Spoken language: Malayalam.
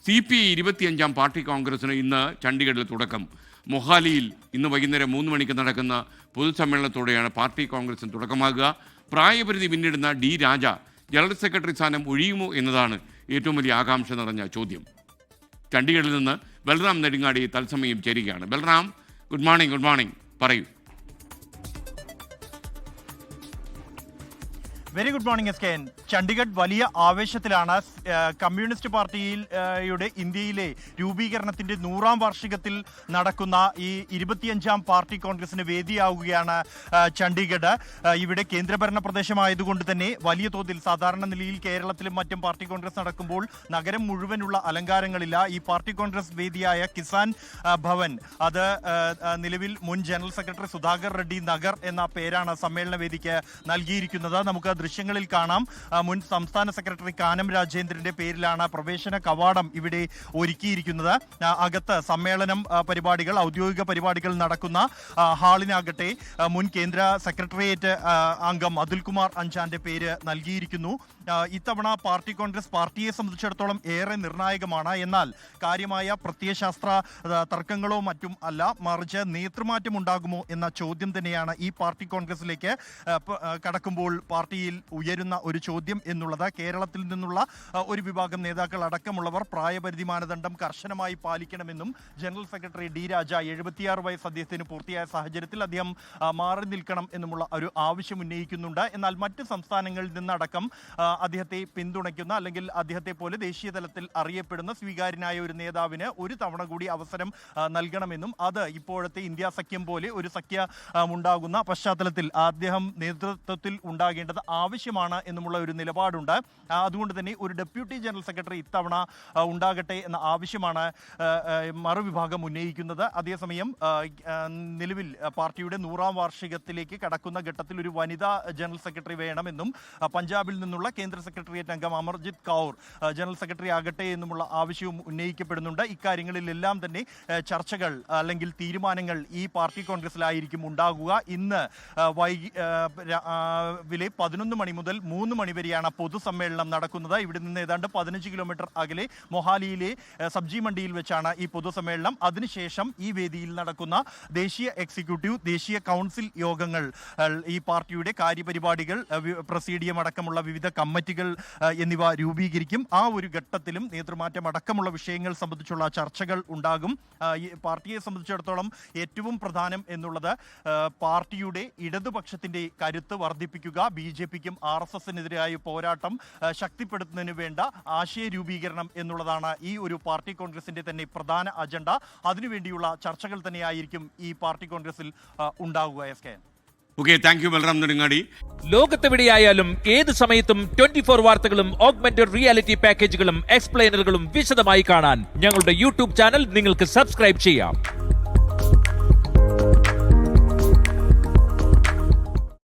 CPI 25ാം പാർട്ടി കോൺഗ്രസിന് ഇന്ന് ചണ്ഡീഗഡിൽ തുടക്കം. മൊഹാലിയിൽ ഇന്ന് വൈകുന്നേരം 3 മണിക്ക് നടക്കുന്ന പൊതുസമ്മേളനത്തോടെയാണ് പാർട്ടി കോൺഗ്രസിന് തുടക്കമാകുക. പ്രായപരിധി പിന്നിടുന്ന ഡി രാജ ജനറൽ സെക്രട്ടറി സ്ഥാനം ഒഴിയുമോ എന്നതാണ് ഏറ്റവും വലിയ ആകാംക്ഷ നിറഞ്ഞ ചോദ്യം. ചണ്ഡീഗഡിൽ നിന്ന് ബൽറാം നെടുങ്ങാടി തത്സമയം ചേരുകയാണ്. Balram, good morning. പറയൂ. Very good morning SKN. Chandigarh വലിയ ആവേശത്തിലാണ്. കമ്മ്യൂണിസ്റ്റ് പാർട്ടിയുടെ ഇന്ത്യയിലെ രൂപീകരണത്തിന്റെ 100ാം വാർഷികത്തിൽ നടക്കുന്ന ഈ 25ാം പാർട്ടി കോൺഗ്രസിന് വേദിയാവുകയാണ് ചണ്ഡീഗഡ്. ഇവിടെ കേന്ദ്രഭരണ പ്രദേശമായതുകൊണ്ട് തന്നെ വലിയ തോതിൽ സാധാരണ നിലയിൽ കേരളത്തിലും മറ്റും പാർട്ടി കോൺഗ്രസ് നടക്കുമ്പോൾ നഗരം മുഴുവനുള്ള അലങ്കാരങ്ങളില്ല. ഈ പാർട്ടി കോൺഗ്രസ് വേദിയായ കിസാൻ ഭവൻ, അത് നിലവിൽ മുൻ ജനറൽ സെക്രട്ടറി സുധാകർ റെഡ്ഡി നഗർ എന്ന പേരാണ് സമ്മേളന വേദിക്ക് നൽകിയിരിക്കുന്നത്. നമുക്ക് ദൃശ്യങ്ങളിൽ കാണാം. മുൻ സംസ്ഥാന സെക്രട്ടറി കാനം രാജേന്ദ്രന്റെ പേരിലാണ് പ്രവേശന കവാടം ഇവിടെ ഒരുക്കിയിരിക്കുന്നത്. അകത്ത് സമ്മേളനം പരിപാടികൾ, ഔദ്യോഗിക പരിപാടികൾ നടക്കുന്ന ഹാളിനാകട്ടെ മുൻ കേന്ദ്ര സെക്രട്ടേറിയറ്റ് അംഗം അതുൽകുമാർ അഞ്ചാന്റെ പേര് നൽകിയിരിക്കുന്നു. ഇത്തവണ പാർട്ടി കോൺഗ്രസ് പാർട്ടിയെ സംബന്ധിച്ചിടത്തോളം ഏറെ നിർണായകമാണ്. എന്നാൽ കാര്യമായ പ്രത്യയശാസ്ത്ര തർക്കങ്ങളോ മറ്റും അല്ല, മറിച്ച് നേതൃമാറ്റം ഉണ്ടാകുമോ എന്ന ചോദ്യം തന്നെയാണ് ഈ പാർട്ടി കോൺഗ്രസിലേക്ക് കടക്കുമ്പോൾ പാർട്ടിയിൽ ഉയരുന്ന ഒരു ചോദ്യം എന്നുള്ളത്. കേരളത്തിൽ നിന്നുള്ള ഒരു വിഭാഗം നേതാക്കൾ അടക്കമുള്ളവർ പ്രായപരിധി മാനദണ്ഡം കർശനമായി പാലിക്കണമെന്നും ജനറൽ സെക്രട്ടറി ഡി രാജ 76 വയസ്സ് അദ്ദേഹത്തിന് പൂർത്തിയായ സാഹചര്യത്തിൽ അദ്ദേഹം മാറി നിൽക്കണം എന്നുമുള്ള ഒരു ആവശ്യം ഉന്നയിക്കുന്നുണ്ട്. എന്നാൽ മറ്റ് സംസ്ഥാനങ്ങളിൽ നിന്നടക്കം അദ്ദേഹത്തെ പിന്തുണയ്ക്കുന്ന, അല്ലെങ്കിൽ അദ്ദേഹത്തെ പോലെ ദേശീയ തലത്തിൽ അറിയപ്പെടുന്ന സ്വീകാര്യനായ ഒരു നേതാവിന് ഒരു തവണ കൂടി അവസരം നൽകണമെന്നും അത് ഇപ്പോഴത്തെ ഇന്ത്യ സഖ്യം പോലെ ഒരു സഖ്യം ഉണ്ടാകുന്ന പശ്ചാത്തലത്തിൽ അദ്ദേഹം നേതൃത്വത്തിൽ ഉണ്ടാകേണ്ടത് ആവശ്യമാണ് എന്നുമുള്ള ഒരു നിലപാടുണ്ട്. അതുകൊണ്ട് തന്നെ ഒരു ഡെപ്യൂട്ടി ജനറൽ സെക്രട്ടറി ഇത്തവണ ഉണ്ടാകട്ടെ എന്ന ആവശ്യമാണ് മറുവിഭാഗം ഉന്നയിക്കുന്നത്. അതേസമയം നിലവിൽ പാർട്ടിയുടെ 100ാം വാർഷികത്തിലേക്ക് കടക്കുന്ന ഘട്ടത്തിൽ ഒരു വനിതാ ജനറൽ സെക്രട്ടറി വേണമെന്നും പഞ്ചാബിൽ നിന്നുള്ള കേന്ദ്ര സെക്രട്ടേറിയറ്റ് അംഗം അമർജിത് കൗർ ജനറൽ സെക്രട്ടറി ആകട്ടെ എന്നുമുള്ള ആവശ്യവും ഉന്നയിക്കപ്പെടുന്നുണ്ട്. ഇക്കാര്യങ്ങളിലെല്ലാം തന്നെ ചർച്ചകൾ അല്ലെങ്കിൽ തീരുമാനങ്ങൾ ഈ പാർട്ടി കോൺഗ്രസിലായിരിക്കും ഉണ്ടാകുക. ഇന്ന് രാവിലെ 11 മണി മുതൽ 3 മണി വരെയാണ് പൊതുസമ്മേളനം നടക്കുന്നത്. ഇവിടെ നിന്ന് ഏതാണ്ട് 15 കിലോമീറ്റർ അകലെ മൊഹാലിയിലെ സബ്ജി മണ്ടിയിൽ വെച്ചാണ് ഈ പൊതുസമ്മേളനം. അതിനുശേഷം ഈ വേദിയിൽ നടക്കുന്ന ദേശീയ എക്സിക്യൂട്ടീവ്, ദേശീയ കൗൺസിൽ യോഗങ്ങൾ, ഈ പാർട്ടിയുടെ കാര്യപരിപാടികൾ, പ്രസീഡിയം അടക്കമുള്ള വിവിധ കമ്മിറ്റികൾ എന്നിവ രൂപീകരിക്കും. ആ ഒരു ഘട്ടത്തിലും നേതൃമാറ്റം അടക്കമുള്ള വിഷയങ്ങൾ സംബന്ധിച്ചുള്ള ചർച്ചകൾ ഉണ്ടാകും. ഈ പാർട്ടിയെ സംബന്ധിച്ചിടത്തോളം ഏറ്റവും പ്രധാനം എന്നുള്ളത് പാർട്ടിയുടെ ഇടതുപക്ഷത്തിന്റെ കരുത്ത് വർദ്ധിപ്പിക്കുക, BJPക്കും RSSനെതിരായ പോരാട്ടം ശക്തിപ്പെടുത്തുന്നതിന് വേണ്ട ആശയ രൂപീകരണം എന്നുള്ളതാണ് ഈ ഒരു പാർട്ടി കോൺഗ്രസിന്റെ തന്നെ പ്രധാന അജണ്ട. അതിനുവേണ്ടിയുള്ള ചർച്ചകൾ തന്നെയായിരിക്കും ഈ പാർട്ടി കോൺഗ്രസിൽ ഉണ്ടാകുക. Thank you Balram Nedungadi. ലോകത്തെവിടെയായാലും ഏത് സമയത്തും 24 വാർത്തകളും ഓഗ്മെന്റഡ് റിയാലിറ്റി പാക്കേജുകളും എക്സ്പ്ലെയിനറുകളും വിശദമായി കാണാൻ ഞങ്ങളുടെ YouTube ചാനൽ നിങ്ങൾക്ക് സബ്സ്ക്രൈബ് ചെയ്യാം.